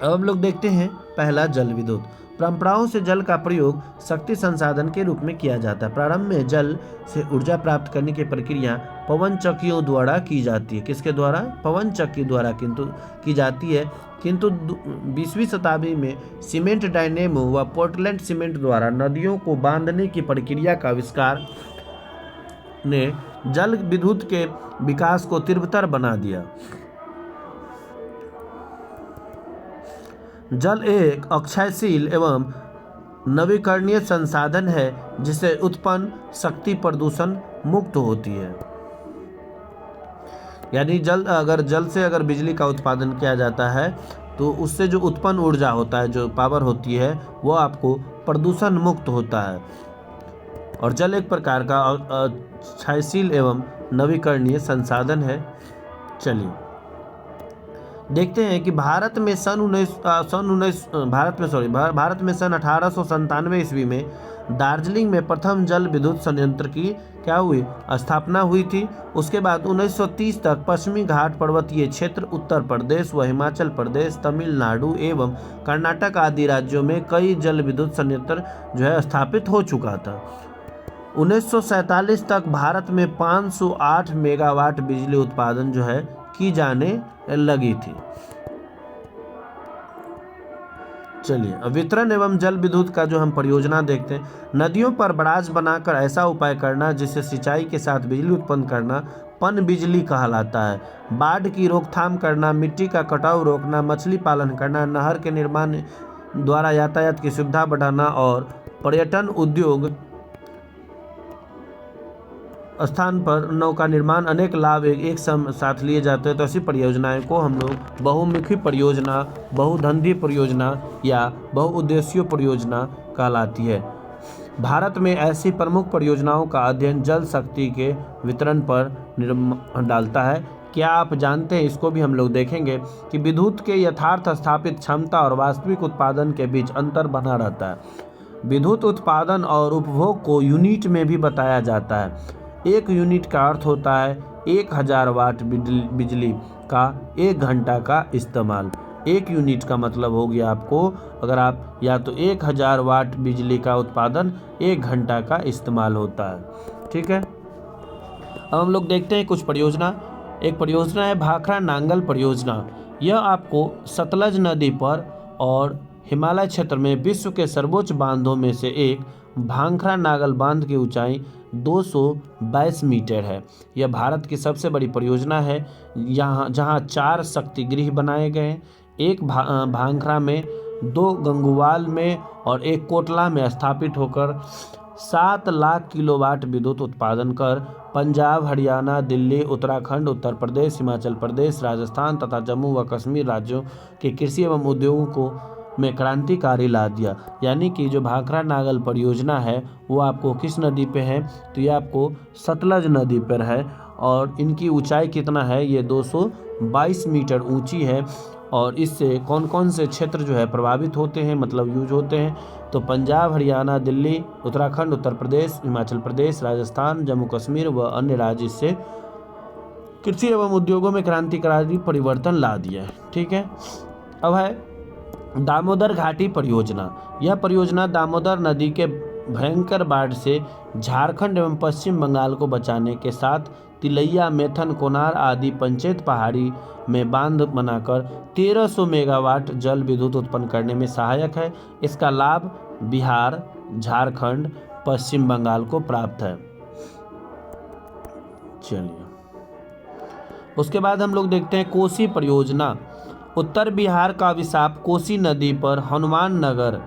अब हम लोग देखते हैं पहला जल विद्युत। परंपराओं से जल का प्रयोग शक्ति संसाधन के रूप में किया जाता है। प्रारंभ में जल से ऊर्जा प्राप्त करने की प्रक्रिया पवन चक्कियों द्वारा की जाती है। किसके द्वारा? पवन चक्की द्वारा किंतु की जाती है। किंतु 20वीं शताब्दी में सीमेंट डायनेमो व पोर्टलैंड सीमेंट द्वारा नदियों को बांधने की प्रक्रिया का आविष्कार ने जल विद्युत के विकास को तीव्रतर बना दिया। जल एक अक्षयशील एवं नवीकरणीय संसाधन है, जिसे उत्पन्न शक्ति प्रदूषण मुक्त होती है। यानी जल से अगर बिजली का उत्पादन किया जाता है तो उससे जो उत्पन्न ऊर्जा होता है, जो पावर होती है, वो आपको प्रदूषण मुक्त होता है। और जल एक प्रकार का अक्षयशील एवं नवीकरणीय संसाधन है। चलिए देखते हैं कि भारत में सन 1897 ईस्वी में दार्जिलिंग में प्रथम जल विद्युत संयंत्र की क्या हुई? स्थापना हुई थी। उसके बाद 1930 तक पश्चिमी घाट पर्वतीय क्षेत्र, उत्तर प्रदेश व हिमाचल प्रदेश, तमिलनाडु एवं कर्नाटक आदि राज्यों में कई जल विद्युत संयंत्र जो है स्थापित हो चुका था। 1947 तक भारत में 508 मेगावाट बिजली उत्पादन जो है की जाने लगी थी। चलिए अब वितरण एवं जल विद्युत का जो हम परियोजना देखते हैं। नदियों पर बराज बनाकर ऐसा उपाय करना जिससे सिंचाई के साथ बिजली उत्पन्न करना पन बिजली कहलाता है। बाढ़ की रोकथाम करना, मिट्टी का कटाव रोकना, मछली पालन करना, नहर के निर्माण द्वारा यातायात की सुविधा बढ़ाना और पर्यटन उद्योग स्थान पर नौका निर्माण, अनेक लाभ एक साथ लिए जाते हैं। तो ऐसी परियोजनाएं को हम लोग बहुमुखी परियोजना, बहुधंधी परियोजना या बहुउद्देशीय परियोजना कहलाती है। भारत में ऐसी प्रमुख परियोजनाओं का अध्ययन जल शक्ति के वितरण पर डालता है। क्या आप जानते हैं, इसको भी हम लोग देखेंगे कि विद्युत के यथार्थ स्थापित क्षमता और वास्तविक उत्पादन के बीच अंतर बना रहता है। विद्युत उत्पादन और उपभोग को यूनिट में भी बताया जाता है। 1 यूनिट का अर्थ होता है 1000 वाट बिजली का 1 घंटा का इस्तेमाल। 1 यूनिट का मतलब हो गया आपको, अगर आप या तो 1000 वाट बिजली का उत्पादन 1 घंटा का इस्तेमाल होता है। ठीक है, अब हम लोग देखते हैं कुछ परियोजना। एक परियोजना है भाखड़ा नांगल परियोजना। यह आपको सतलज नदी पर और हिमालय क्षेत्र में विश्व के सर्वोच्च बांधों में से एक भाखड़ा नांगल बांध की ऊंचाई 222 मीटर है। यह भारत की सबसे बड़ी परियोजना है, यहाँ जहाँ 4 शक्ति गृह बनाए गए हैं, एक भाखड़ा में, 2 गंगुवाल में और 1 कोटला में स्थापित होकर 7 लाख किलोवाट विद्युत उत्पादन कर पंजाब, हरियाणा, दिल्ली, उत्तराखंड, उत्तर प्रदेश, हिमाचल प्रदेश, राजस्थान तथा जम्मू व कश्मीर राज्यों के कृषि एवं उद्योगों को में क्रांतिकारी ला दिया। यानी कि जो भाखड़ा नांगल परियोजना है वो आपको किस नदी पे है, तो ये आपको सतलज नदी पर है और इनकी ऊंचाई कितना है, ये 222 मीटर ऊंची है। और इससे कौन कौन से क्षेत्र जो है प्रभावित होते हैं, मतलब यूज होते हैं, तो पंजाब, हरियाणा, दिल्ली, उत्तराखंड, उत्तर प्रदेश, हिमाचल प्रदेश, राजस्थान, जम्मू कश्मीर व अन्य राज्य इससे कृषि एवं उद्योगों में क्रांतिकारी परिवर्तन ला दिया है। ठीक है, अब है दामोदर घाटी परियोजना। यह परियोजना दामोदर नदी के भयंकर बाढ़ से झारखंड एवं पश्चिम बंगाल को बचाने के साथ तिलैया, मेथन, कोनार आदि पंचायत पहाड़ी में बांध बनाकर 1300 मेगावाट जल विद्युत उत्पन्न करने में सहायक है। इसका लाभ बिहार, झारखंड, पश्चिम बंगाल को प्राप्त है। चलिए, उसके बाद हम लोग देखते हैं कोसी परियोजना। उत्तर बिहार का अभिशाप कोसी नदी पर हनुमान नगर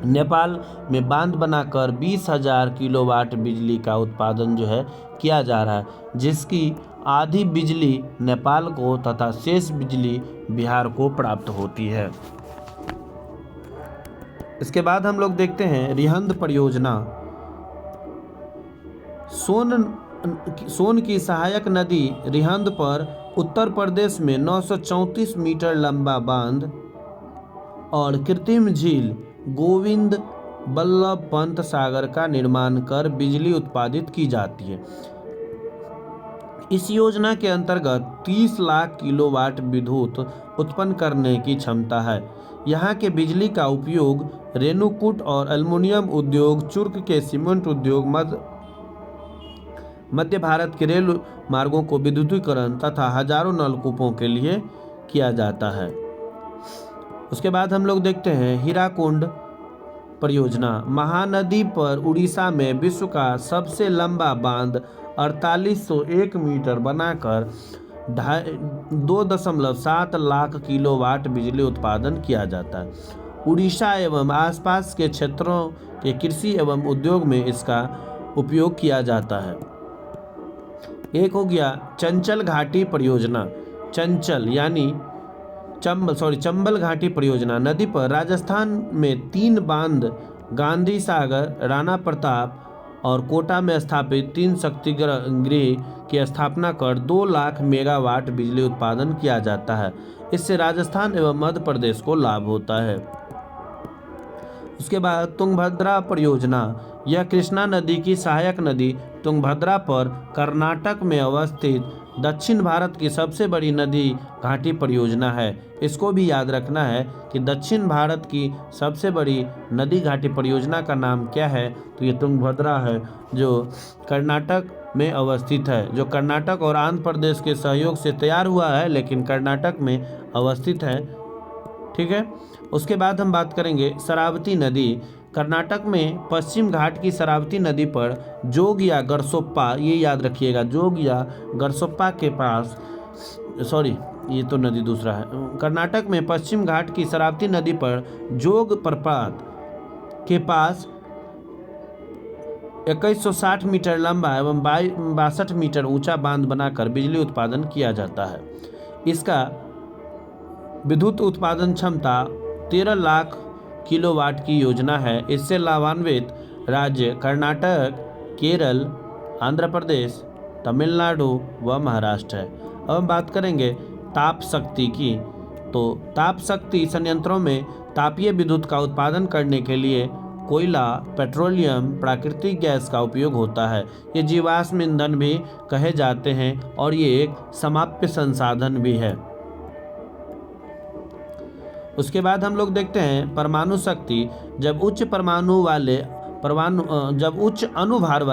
नेपाल में बांध बनाकर 20,000 किलोवाट बिजली का उत्पादन जो है किया जा रहा है, जिसकी आधी बिजली नेपाल को तथा शेष बिजली बिहार को प्राप्त होती है। इसके बाद हम लोग देखते हैं रिहंद परियोजना। सोन की सहायक नदी रिहंद पर उत्तर प्रदेश में 934 मीटर लंबा बांध और कृत्रिम झील गोविंद बल्लभ पंत सागर का निर्माण कर बिजली उत्पादित की जाती है। इस योजना के अंतर्गत 30 लाख किलोवाट विद्युत उत्पन्न करने की क्षमता है। यहाँ के बिजली का उपयोग रेणुकूट और एल्युमिनियम उद्योग, चुर्क के सीमेंट उद्योग, मध्य भारत के रेल मार्गों को विद्युतीकरण तथा हजारों नलकूपों के लिए किया जाता है। उसके बाद हम लोग देखते हैं हीराकुंड परियोजना। महानदी पर उड़ीसा में विश्व का सबसे लंबा बांध 4801 मीटर बनाकर 2.7 लाख किलोवाट बिजली उत्पादन किया जाता है। उड़ीसा एवं आसपास के क्षेत्रों के कृषि एवं उद्योग में इसका उपयोग किया जाता है। एक हो गया चंचल घाटी परियोजना। चंचल यानी चंबल घाटी परियोजना नदी पर राजस्थान में 3 बांध गांधी सागर, राणा प्रताप और कोटा में स्थापित 3 शक्ति गृह की स्थापना कर 2 लाख मेगावाट बिजली उत्पादन किया जाता है। इससे राजस्थान एवं मध्य प्रदेश को लाभ होता है। उसके बाद तुंगभद्रा परियोजना। यह कृष्णा नदी की सहायक नदी तुंगभद्रा पर कर्नाटक में अवस्थित दक्षिण भारत की सबसे बड़ी नदी घाटी परियोजना है। इसको भी याद रखना है कि दक्षिण भारत की सबसे बड़ी नदी घाटी परियोजना का नाम क्या है, तो ये तुंगभद्रा है, जो कर्नाटक में अवस्थित है, जो कर्नाटक और आंध्र प्रदेश के सहयोग से तैयार हुआ है, लेकिन कर्नाटक में अवस्थित है। ठीक है, उसके बाद हम बात करेंगे शरावती नदी। कर्नाटक में पश्चिम घाट की शरावती नदी पर जोग या गरसोप्पा, ये याद रखिएगा, जोग या गरसोप्पा के पास, ये तो नदी दूसरा है। कर्नाटक में पश्चिम घाट की शरावती नदी पर जोग प्रपात के पास 2160 मीटर लंबा एवं 62 मीटर ऊंचा बांध बनाकर बिजली उत्पादन किया जाता है। इसका विद्युत उत्पादन क्षमता 13 लाख किलोवाट की योजना है। इससे लाभान्वित राज्य कर्नाटक, केरल, आंध्र प्रदेश, तमिलनाडु व महाराष्ट्र है। अब हम बात करेंगे ताप शक्ति की। तो ताप शक्ति संयंत्रों में तापीय विद्युत का उत्पादन करने के लिए कोयला, पेट्रोलियम, प्राकृतिक गैस का उपयोग होता है। ये जीवाश्म ईंधन भी कहे जाते हैं और ये एक समाप्य संसाधन भी है। उसके बाद हम लोग देखते हैं परमाणु शक्ति। जब उच्च अनुभार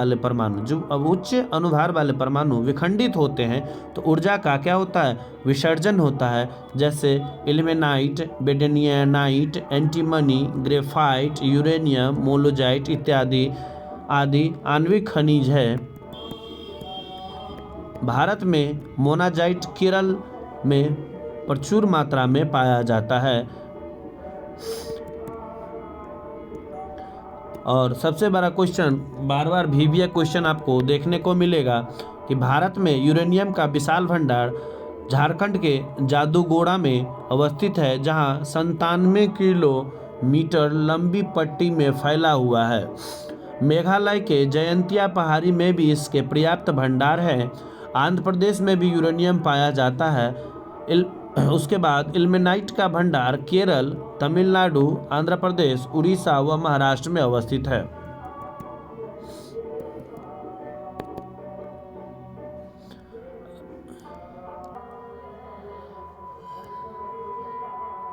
वाले परमाणु विखंडित होते हैं तो ऊर्जा का क्या होता है, विसर्जन होता है। जैसे इल्मेनाइट, बेडेनियनाइट, एंटीमनी, ग्रेफाइट, यूरेनियम, मोलोजाइट इत्यादि आदि आणविक खनिज है। भारत में मोनाजाइट केरल में प्रचुर मात्रा में पाया जाता है। और सबसे बड़ा क्वेश्चन, बार बार वीवीए क्वेश्चन आपको देखने को मिलेगा कि भारत में यूरेनियम का विशाल भंडार झारखंड के जादूगोड़ा में अवस्थित है, जहां 97 किलोमीटर लंबी पट्टी में फैला हुआ है। मेघालय के जयंतिया पहाड़ी में भी इसके पर्याप्त भंडार है। आंध्र प्रदेश में भी यूरेनियम पाया जाता है। उसके बाद इल्मेनाइट का भंडार केरल, तमिलनाडु, आंध्र प्रदेश, उड़ीसा व महाराष्ट्र में अवस्थित है।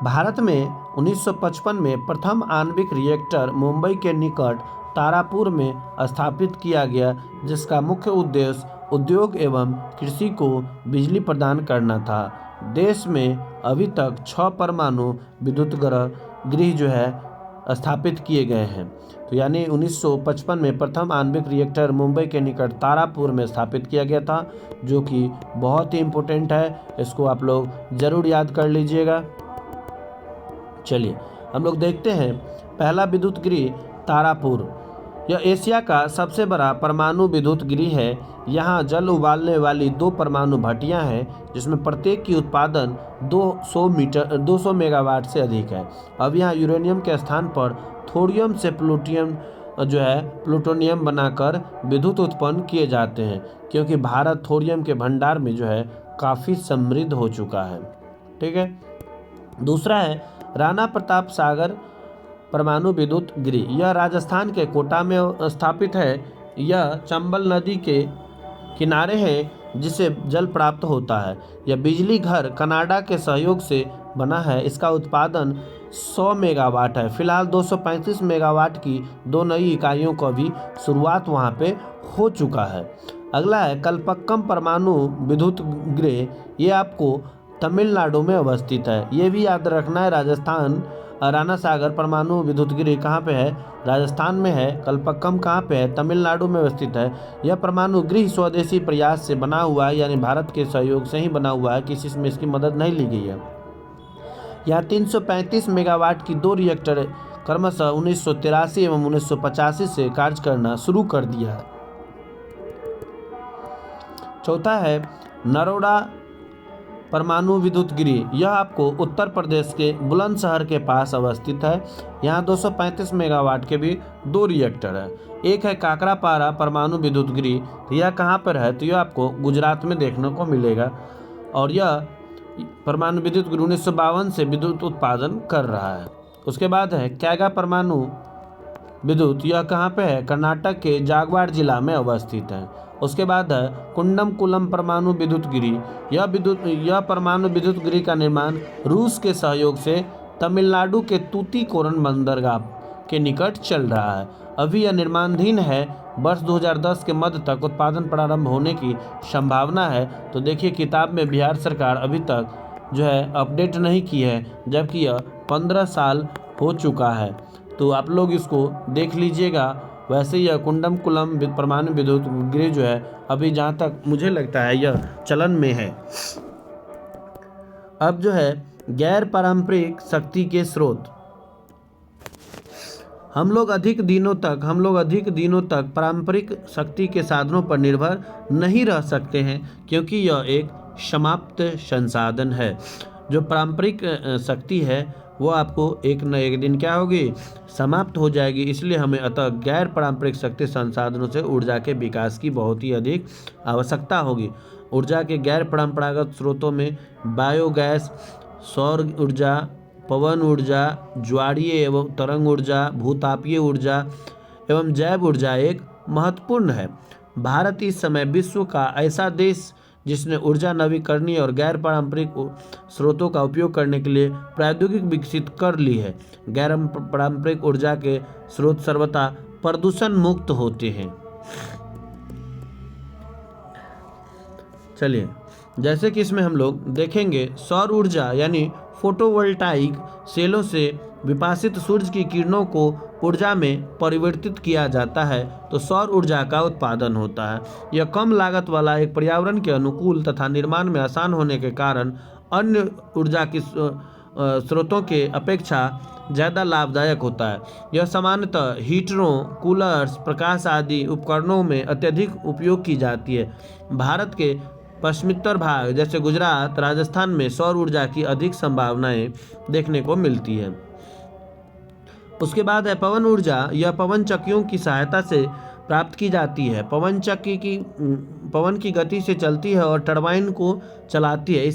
भारत में 1955 में प्रथम आणविक रिएक्टर मुंबई के निकट तारापुर में स्थापित किया गया, जिसका मुख्य उद्देश्य उद्योग एवं कृषि को बिजली प्रदान करना था। देश में अभी तक 6 परमाणु विद्युत गृह जो है स्थापित किए गए हैं। तो यानी 1955 में प्रथम आणविक रिएक्टर मुंबई के निकट तारापुर में स्थापित किया गया था, जो कि बहुत ही इम्पोर्टेंट है। इसको आप लोग ज़रूर याद कर लीजिएगा। चलिए हम लोग देखते हैं पहला विद्युत गृह तारापुर। यह एशिया का सबसे बड़ा परमाणु विद्युत गृह है। यहाँ जल उबालने वाली 2 परमाणु भट्टियाँ हैं, जिसमें प्रत्येक की उत्पादन 200 मेगावाट से अधिक है। अब यहाँ यूरेनियम के स्थान पर थोरियम से प्लूटोनियम बनाकर विद्युत उत्पन्न किए जाते हैं, क्योंकि भारत थोरियम के भंडार में जो है काफ़ी समृद्ध हो चुका है। ठीक है। दूसरा है राणा प्रताप सागर परमाणु विद्युत गृह। यह राजस्थान के कोटा में स्थापित है। यह चंबल नदी के किनारे है, जिसे जल प्राप्त होता है। यह बिजली घर कनाडा के सहयोग से बना है। इसका उत्पादन 100 मेगावाट है। फिलहाल 235 मेगावाट की 2 नई इकाइयों का भी शुरुआत वहां पे हो चुका है। अगला है कलपक्कम परमाणु विद्युत गृह। ये आपको तमिलनाडु में अवस्थित है। ये भी याद रखना है। राजस्थान राणा सागर परमाणु विद्युत गृह कहाँ पे है, राजस्थान में है। कलपक्कम कहाँ पे है, तमिलनाडु में अवस्थित है। यह परमाणु गृह स्वदेशी प्रयास से बना हुआ है, यानी भारत के सहयोग से ही बना हुआ है, किसी में इसकी मदद नहीं ली गई है। यहाँ 335 मेगावाट की 2 रिएक्टर क्रमशः 1983 एवं 1985 से कार्य करना शुरू कर दिया है। चौथा है नरोडा परमाणु विद्युत गृह। यह आपको उत्तर प्रदेश के बुलंदशहर के पास अवस्थित है। यहाँ 235 मेगावाट के भी 2 रिएक्टर है। एक है काकरापारा परमाणु विद्युत गृह। यह कहाँ पर है, तो यह आपको गुजरात में देखने को मिलेगा। और यह परमाणु विद्युत गृह 1952 से विद्युत उत्पादन कर रहा है। उसके बाद है कैगा परमाणु विद्युत। यह कहाँ पे है, कर्नाटक के जागवाड़ जिला में अवस्थित है। उसके बाद है कुंडमकुलम परमाणु विद्युत गृह। यह परमाणु विद्युत गृह का निर्माण रूस के सहयोग से तमिलनाडु के तूतीकोरन बंदरगाह के निकट चल रहा है। अभी यह निर्माणाधीन है। वर्ष 2010 के मध्य तक उत्पादन प्रारंभ होने की संभावना है। तो देखिए किताब में बिहार सरकार अभी तक जो है अपडेट नहीं की है, जबकि यह 15 साल हो चुका है। तो आप लोग इसको देख लीजिएगा। वैसे यह कुंडमकुलम परमाणु विद्युत गृह जो है अभी जहाँ तक मुझे लगता है यह चलन में है। अब जो है गैर पारंपरिक शक्ति के स्रोत। हम लोग अधिक दिनों तक पारंपरिक शक्ति के साधनों पर निर्भर नहीं रह सकते हैं, क्योंकि यह एक समाप्त संसाधन है। जो पारंपरिक शक्ति है वो आपको एक न एक दिन क्या होगी, समाप्त हो जाएगी। इसलिए हमें अतः गैर पारंपरिक शक्ति संसाधनों से ऊर्जा के विकास की बहुत ही अधिक आवश्यकता होगी। ऊर्जा के गैर परंपरागत स्रोतों में बायोगैस, सौर ऊर्जा, पवन ऊर्जा, ज्वारीय एवं तरंग ऊर्जा, भूतापीय ऊर्जा एवं जैव ऊर्जा एक महत्वपूर्ण है। भारत इस समय विश्व का ऐसा देश जिसने ऊर्जा नवीकरणीय और गैर पारंपरिक स्रोतों का उपयोग करने के लिए प्रौद्योगिकी विकसित कर ली है। गैर पारंपरिक ऊर्जा के स्रोत सर्वथा प्रदूषण मुक्त होते हैं। चलिए, जैसे कि इसमें हम लोग देखेंगे सौर ऊर्जा यानी फोटोवोल्टाइक सेलों से विपासित सूर्य की किरणों को ऊर्जा में परिवर्तित किया जाता है तो सौर ऊर्जा का उत्पादन होता है। यह कम लागत वाला एक पर्यावरण के अनुकूल तथा निर्माण में आसान होने के कारण अन्य ऊर्जा की स्रोतों के अपेक्षा ज़्यादा लाभदायक होता है। यह सामान्यतः हीटरों, कूलर्स, प्रकाश आदि उपकरणों में अत्यधिक उपयोग की जाती है। भारत के पश्चिमोत्तर भाग जैसे गुजरात, राजस्थान में सौर ऊर्जा की अधिक संभावनाएं देखने को मिलती है। उसके बाद है पवन ऊर्जा। यह पवन चक्कियों की सहायता से प्राप्त की जाती है। पवन चक्की पवन की गति से चलती है और टरबाइन को चलाती है।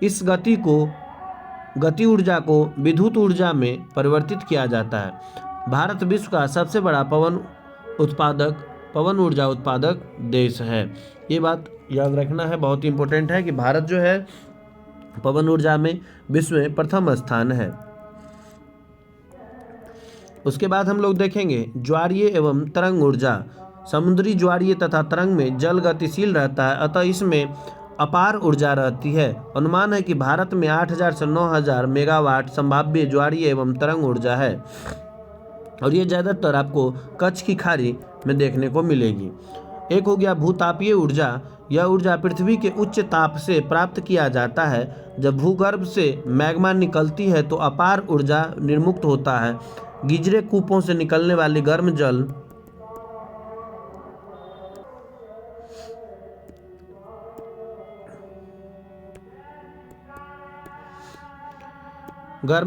इस गति ऊर्जा को विद्युत ऊर्जा में परिवर्तित किया जाता है। भारत विश्व का सबसे बड़ा पवन ऊर्जा उत्पादक देश है। ये बात याद रखना है, बहुत ही इंपॉर्टेंट है कि भारत जो है पवन ऊर्जा में विश्व में प्रथम स्थान है। उसके बाद हम लोग देखेंगे ज्वारीय एवं तरंग ऊर्जा। समुद्री ज्वारीय तथा तरंग में जल गतिशील रहता है, अतः इसमें अपार ऊर्जा रहती है। अनुमान है कि भारत में 8,000 से 9,000 मेगावाट संभाव्य ज्वारीय एवं तरंग ऊर्जा है और ये ज़्यादातर आपको कच्छ की खाड़ी में देखने को मिलेगी। एक हो गया भूतापीय ऊर्जा। यह ऊर्जा पृथ्वी के उच्च ताप से प्राप्त किया जाता है। जब भूगर्भ से मैग्मा निकलती है तो अपार ऊर्जा निर्मुक्त होता है। गिजरे कूपों से निकलने वाली गर्म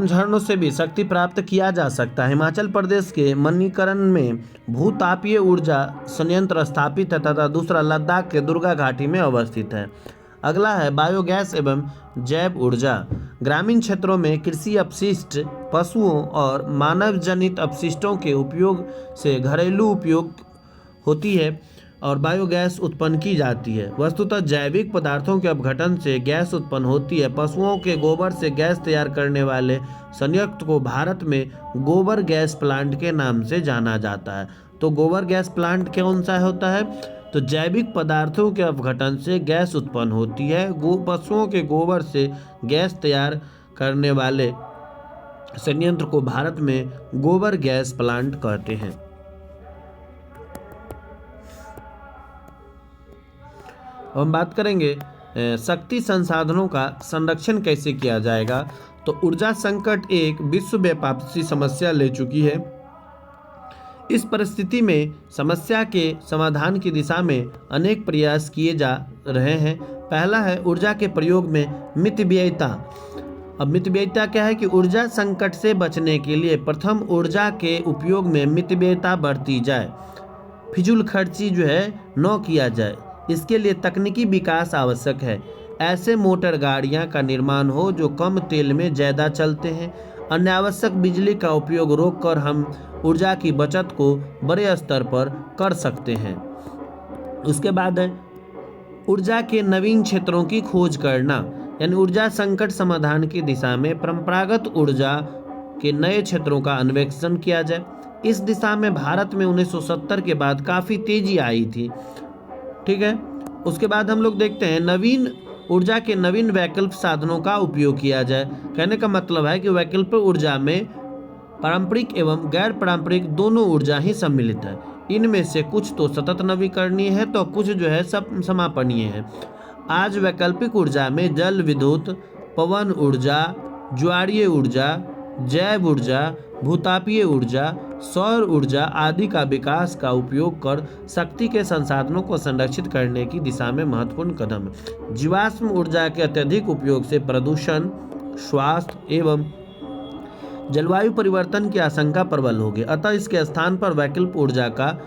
झरनों से भी शक्ति प्राप्त किया जा सकता है। हिमाचल प्रदेश के मणिकरण में भूतापीय ऊर्जा संयंत्र स्थापित है तथा दूसरा लद्दाख के दुर्गा घाटी में अवस्थित है। अगला है बायोगैस एवं जैव ऊर्जा। ग्रामीण क्षेत्रों में कृषि अपशिष्ट, पशुओं और मानव जनित अपशिष्टों के उपयोग से घरेलू उपयोग होती है और बायोगैस उत्पन्न की जाती है। वस्तुतः जैविक पदार्थों के अपघटन से गैस उत्पन्न होती है। पशुओं के गोबर से गैस तैयार करने वाले संयंत्र को भारत में गोबर गैस प्लांट के नाम से जाना जाता है। तो गोबर गैस प्लांट कौन सा होता है? तो जैविक पदार्थों के अपघटन से गैस उत्पन्न होती है। पशुओं के गोबर से गैस तैयार करने वाले संयंत्र को भारत में गोबर गैस प्लांट कहते हैं। हम बात करेंगे शक्ति संसाधनों का संरक्षण कैसे किया जाएगा। तो ऊर्जा संकट एक विश्वव्यापी समस्या ले चुकी है। इस परिस्थिति में समस्या के समाधान की दिशा में अनेक प्रयास किए जा रहे हैं। पहला है ऊर्जा के प्रयोग में मितव्ययिता। अब मितव्ययिता क्या है कि ऊर्जा संकट से बचने के लिए प्रथम ऊर्जा के उपयोग में मितव्ययिता बरती जाए, फिजूल खर्ची जो है न किया जाए। इसके लिए तकनीकी विकास आवश्यक है। ऐसे मोटर गाड़ियां का निर्माण हो जो कम तेल में ज़्यादा चलते हैं। अनावश्यक बिजली का उपयोग रोककर हम ऊर्जा की बचत को बड़े स्तर पर कर सकते हैं। उसके बाद है ऊर्जा के नवीन क्षेत्रों की खोज करना, यानी ऊर्जा संकट समाधान की दिशा में परंपरागत ऊर्जा के नए क्षेत्रों का अन्वेषण किया जाए। इस दिशा में भारत में 1970 के बाद काफ़ी तेजी आई थी। ठीक है। उसके बाद हम लोग देखते हैं नवीन ऊर्जा के नवीन वैकल्पिक साधनों का उपयोग किया जाए। कहने का मतलब है कि वैकल्पिक ऊर्जा में पारंपरिक एवं गैर पारंपरिक दोनों ऊर्जा ही सम्मिलित है। इनमें से कुछ तो सतत नवीकरणीय है तो कुछ जो है सब समापनीय है। आज वैकल्पिक ऊर्जा में जल विद्युत, पवन ऊर्जा, ज्वारीय ऊर्जा, जैव ऊर्जा, भूतापीय ऊर्जा, सौर ऊर्जा आदि का विकास का उपयोग कर शक्ति के संसाधनों को संरक्षित करने की दिशा में महत्वपूर्ण कदम है। जीवाश्म ऊर्जा के अत्यधिक उपयोग से प्रदूषण, स्वास्थ्य एवं जलवायु परिवर्तन की आशंका प्रबल होगी। अतः इसके स्थान पर वैकल्पिक ऊर्जा का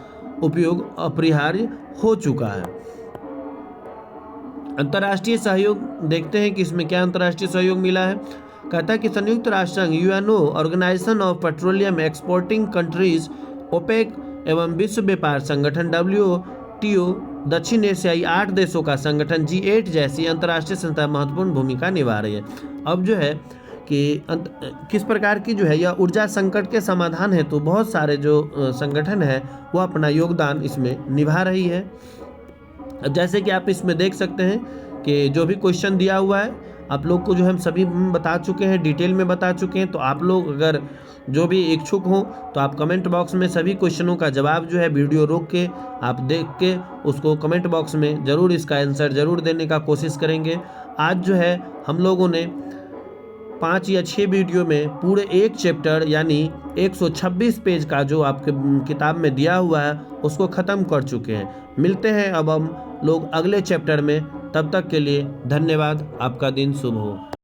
उपयोग अपरिहार्य हो चुका है। अंतर्राष्ट्रीय सहयोग देखते हैं कि इसमें क्या अंतर्राष्ट्रीय सहयोग मिला है। कहता है कि संयुक्त राष्ट्र संघ UNO organisation of petroleum exporting countries OPEC एवं विश्व व्यापार संगठन WTO दक्षिण एशियाई 8 देशों का संगठन G8 जैसी अंतर्राष्ट्रीय संस्था महत्वपूर्ण भूमिका निभा रही है। अब जो है कि किस प्रकार की जो है यह ऊर्जा संकट के समाधान है, तो बहुत सारे जो संगठन है वो अपना योगदान इसमें निभा रही है। जैसे कि आप इसमें देख सकते हैं कि जो भी क्वेश्चन दिया हुआ है आप लोग को जो हम सभी बता चुके हैं, डिटेल में बता चुके हैं। तो आप लोग अगर जो भी इच्छुक हो तो आप कमेंट बॉक्स में सभी क्वेश्चनों का जवाब जो है वीडियो रोक के आप देख के उसको कमेंट बॉक्स में ज़रूर इसका आंसर ज़रूर देने का कोशिश करेंगे। आज जो है हम लोगों ने 5 या 6 वीडियो में पूरे एक चैप्टर यानी 126 पेज का जो आपके किताब में दिया हुआ है उसको ख़त्म कर चुके हैं। मिलते हैं अब हम लोग अगले चैप्टर में, तब तक के लिए धन्यवाद। आपका दिन शुभ हो।